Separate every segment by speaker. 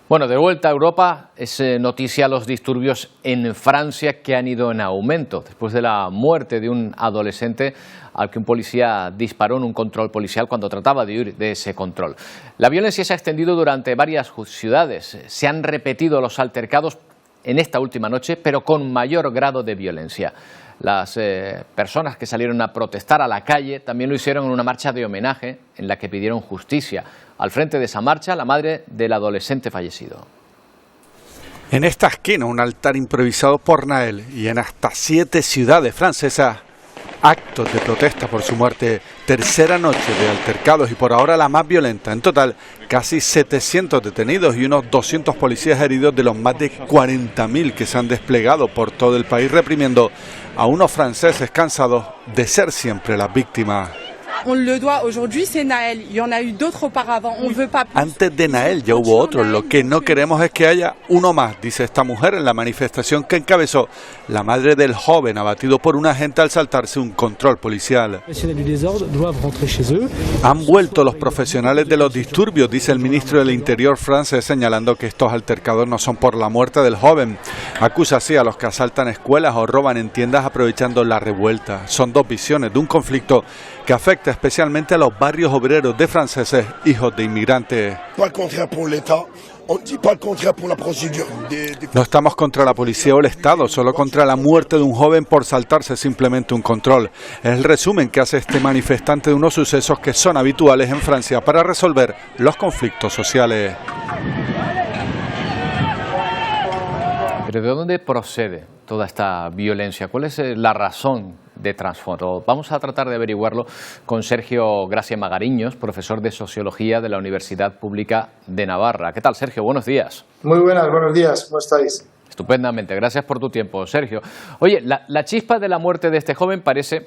Speaker 1: Bueno, de vuelta a Europa, es noticia los disturbios en Francia que han ido en aumento después de la muerte de un adolescente al que un policía disparó en un control policial cuando trataba de huir de ese control. La violencia se ha extendido durante varias ciudades. Se han repetido los altercados en esta última noche, pero con mayor grado de violencia. Las personas que salieron a protestar a la calle también lo hicieron en una marcha de homenaje en la que pidieron justicia. Al frente de esa marcha, la madre del adolescente fallecido.
Speaker 2: En esta esquina, un altar improvisado por Nael, y en hasta 7 ciudades francesas, actos de protesta por su muerte. Tercera noche de altercados y por ahora la más violenta. En total, casi 700 detenidos y unos 200 policías heridos de los más de 40.000 que se han desplegado por todo el país reprimiendo a unos franceses cansados de ser siempre las víctimas. Antes de Nael ya hubo otros. Lo que no queremos es que haya uno más, dice esta mujer en la manifestación que encabezó la madre del joven abatido por un agente al saltarse un control policial. Han vuelto los profesionales de los disturbios, dice el ministro del Interior francés, señalando que estos altercados no son por la muerte del joven. Acusa así a los que asaltan escuelas o roban en tiendas aprovechando la revuelta. Son dos visiones de un conflicto que afecta especialmente a los barrios obreros de franceses, hijos de inmigrantes. No estamos contra la policía o el Estado, solo contra la muerte de un joven por saltarse simplemente un control. Es el resumen que hace este manifestante de unos sucesos que son habituales en Francia para resolver los conflictos sociales.
Speaker 1: ¿Pero de dónde procede toda esta violencia? ¿Cuál es la razón de trasfondo? Vamos a tratar de averiguarlo con Sergio Gracia Magariños, profesor de Sociología de la Universidad Pública de Navarra. ¿Qué tal, Sergio? Buenos días.
Speaker 3: Muy buenas, buenos días. ¿Cómo estáis?
Speaker 1: Estupendamente, gracias por tu tiempo, Sergio. Oye, la chispa de la muerte de este joven parece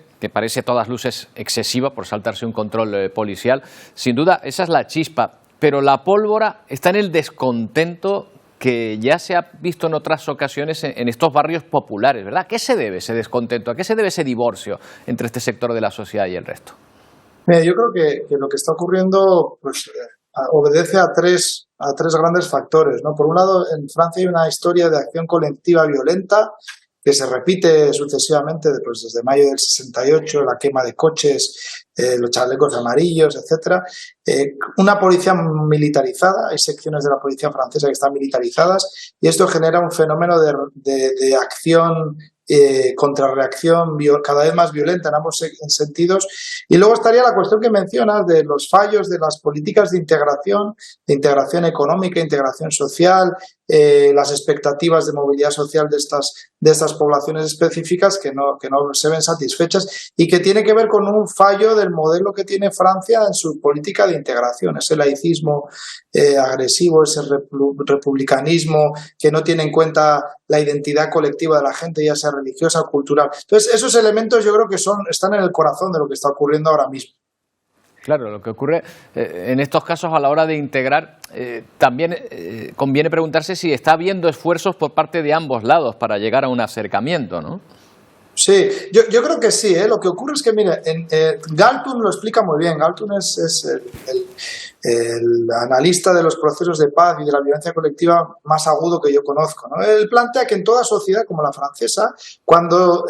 Speaker 1: a todas luces excesiva por saltarse un control policial. Sin duda, esa es la chispa, pero la pólvora está en el descontento que ya se ha visto en otras ocasiones en estos barrios populares, ¿verdad? ¿A qué se debe ese descontento? ¿A qué se debe ese divorcio entre este sector de la sociedad y el resto?
Speaker 3: Mira, yo creo que lo que está ocurriendo pues, obedece a tres grandes factores, ¿no? Por un lado, en Francia hay una historia de acción colectiva violenta que se repite sucesivamente desde mayo del 68, la quema de coches, los chalecos amarillos, etcétera. Una policía militarizada, hay secciones de la policía francesa que están militarizadas y esto genera un fenómeno de acción contrarreacción cada vez más violenta en ambos sentidos. Y luego estaría la cuestión que mencionas de los fallos de las políticas de integración económica, integración social, las expectativas de movilidad social de estas poblaciones específicas que no se ven satisfechas y que tiene que ver con un fallo del modelo que tiene Francia en su política de integración, ese laicismo agresivo, ese republicanismo que no tiene en cuenta la identidad colectiva de la gente, ya sea religiosa o cultural. Entonces, esos elementos yo creo que están en el corazón de lo que está ocurriendo ahora mismo.
Speaker 1: Claro, lo que ocurre en estos casos a la hora de integrar, también conviene preguntarse si está habiendo esfuerzos por parte de ambos lados para llegar a un acercamiento, ¿no?
Speaker 3: Sí, yo creo que sí, ¿eh? Lo que ocurre es que, mire, Galtung lo explica muy bien. Galtung es el analista de los procesos de paz y de la violencia colectiva más agudo que yo conozco, ¿no? Él plantea que en toda sociedad, como la francesa, cuando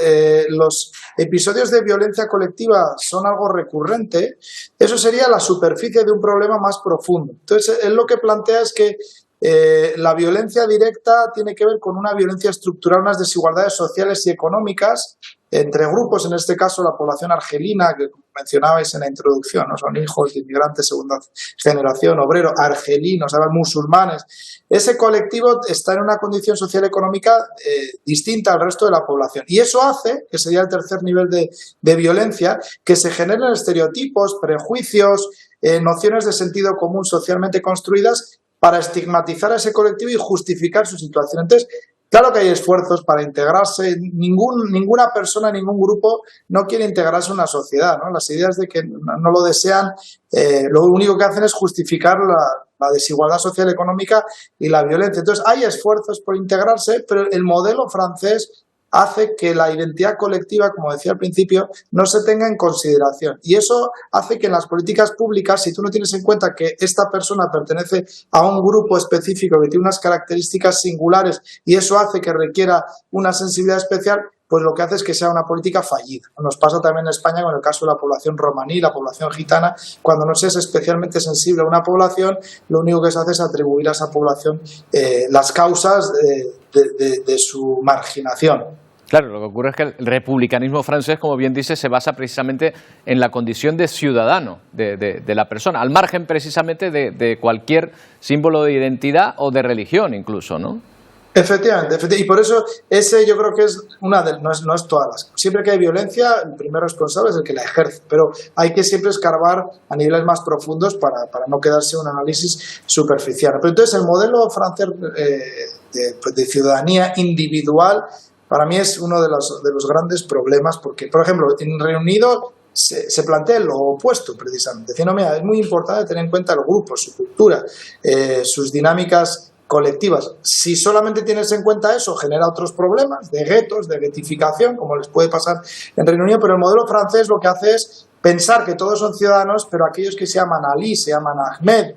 Speaker 3: los episodios de violencia colectiva son algo recurrente, eso sería la superficie de un problema más profundo. Entonces, él lo que plantea es que la violencia directa tiene que ver con una violencia estructural, unas desigualdades sociales y económicas entre grupos, en este caso la población argelina, que mencionabais en la introducción, ¿no? Son hijos de inmigrantes segunda generación, obreros, argelinos, musulmanes. Ese colectivo está en una condición social económica distinta al resto de la población. Y eso hace, que sería el tercer nivel de violencia, que se generen estereotipos, prejuicios, nociones de sentido común socialmente construidas para estigmatizar a ese colectivo y justificar su situación. Entonces, claro que hay esfuerzos para integrarse. Ninguna persona, ningún grupo no quiere integrarse en una sociedad, ¿no? Las ideas de que no lo desean, lo único que hacen es justificar la desigualdad social económica y la violencia. Entonces, hay esfuerzos por integrarse, pero el modelo francés hace que la identidad colectiva, como decía al principio, no se tenga en consideración. Y eso hace que en las políticas públicas, si tú no tienes en cuenta que esta persona pertenece a un grupo específico que tiene unas características singulares y eso hace que requiera una sensibilidad especial, pues lo que hace es que sea una política fallida. Nos pasa también en España con el caso de la población romaní, la población gitana. Cuando no se es especialmente sensible a una población, lo único que se hace es atribuir a esa población las causas de su marginación.
Speaker 1: Claro, lo que ocurre es que el republicanismo francés, como bien dice, se basa precisamente en la condición de ciudadano de la persona, al margen precisamente de cualquier símbolo de identidad o de religión incluso, ¿no?
Speaker 3: Efectivamente, y por eso ese yo creo que es no es todas las. Siempre que hay violencia, el primer responsable es el que la ejerce, pero hay que siempre escarbar a niveles más profundos para no quedarse un análisis superficial. Pero entonces el modelo francés de ciudadanía individual para mí es uno de los grandes problemas, porque, por ejemplo, en Reino Unido se plantea lo opuesto, precisamente. Diciendo, mira, es muy importante tener en cuenta los grupos, su cultura, sus dinámicas colectivas. Si solamente tienes en cuenta eso, genera otros problemas de guetos, de guetificación, como les puede pasar en Reino Unido, pero el modelo francés lo que hace es pensar que todos son ciudadanos, pero aquellos que se llaman Ali, se llaman Ahmed,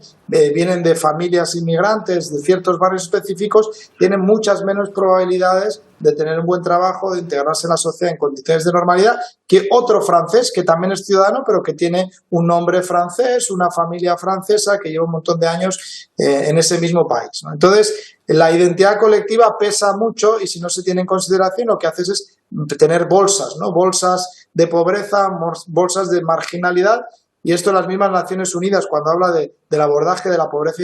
Speaker 3: vienen de familias inmigrantes, de ciertos barrios específicos, tienen muchas menos probabilidades de tener un buen trabajo, de integrarse en la sociedad en condiciones de normalidad, que otro francés que también es ciudadano, pero que tiene un nombre francés, una familia francesa, que lleva un montón de años en ese mismo país, ¿no? Entonces, la identidad colectiva pesa mucho y si no se tiene en consideración, lo que haces es tener bolsas, ¿no? Bolsas de pobreza, bolsas de marginalidad. Y esto las mismas Naciones Unidas, cuando habla del abordaje de la pobreza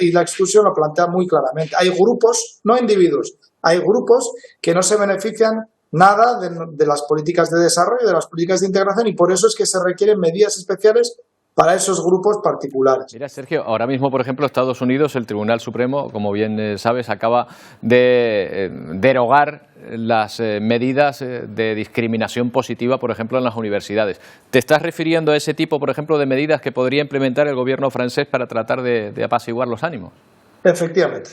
Speaker 3: y la exclusión, lo plantea muy claramente. Hay grupos, no individuos, hay grupos que no se benefician nada de las políticas de desarrollo, de las políticas de integración, y por eso es que se requieren medidas especiales para esos grupos particulares.
Speaker 1: Mira, Sergio, ahora mismo, por ejemplo, Estados Unidos, el Tribunal Supremo, como bien sabes, acaba de derogar las medidas de discriminación positiva, por ejemplo, en las universidades. ¿Te estás refiriendo a ese tipo, por ejemplo, de medidas que podría implementar el gobierno francés para tratar de apaciguar los ánimos?
Speaker 3: Efectivamente,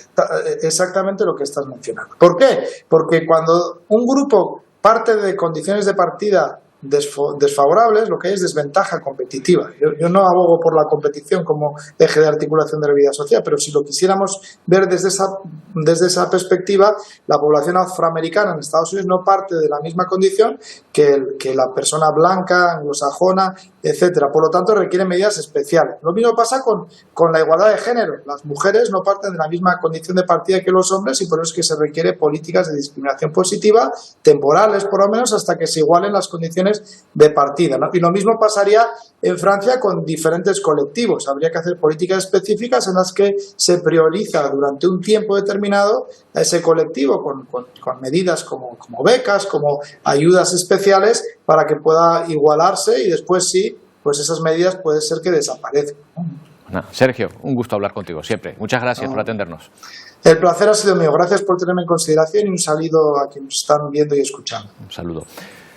Speaker 3: exactamente lo que estás mencionando. ¿Por qué? Porque cuando un grupo parte de condiciones de partida desfavorables, lo que hay es desventaja competitiva. Yo no abogo por la competición como eje de articulación de la vida social, pero si lo quisiéramos ver desde esa perspectiva, la población afroamericana en Estados Unidos no parte de la misma condición que la persona blanca, anglosajona, etcétera. Por lo tanto, requiere medidas especiales. Lo mismo pasa con la igualdad de género. Las mujeres no parten de la misma condición de partida que los hombres y por eso es que se requiere políticas de discriminación positiva, temporales por lo menos, hasta que se igualen las condiciones de partida, ¿no? Y lo mismo pasaría en Francia con diferentes colectivos. Habría que hacer políticas específicas en las que se prioriza durante un tiempo determinado a ese colectivo con medidas como becas, como ayudas especiales para que pueda igualarse y después sí, pues esas medidas puede ser que desaparezcan, ¿no?
Speaker 1: Sergio, un gusto hablar contigo, siempre. Muchas gracias por atendernos.
Speaker 3: El placer ha sido mío. Gracias por tenerme en consideración y un saludo a quienes nos están viendo y escuchando.
Speaker 1: Un saludo.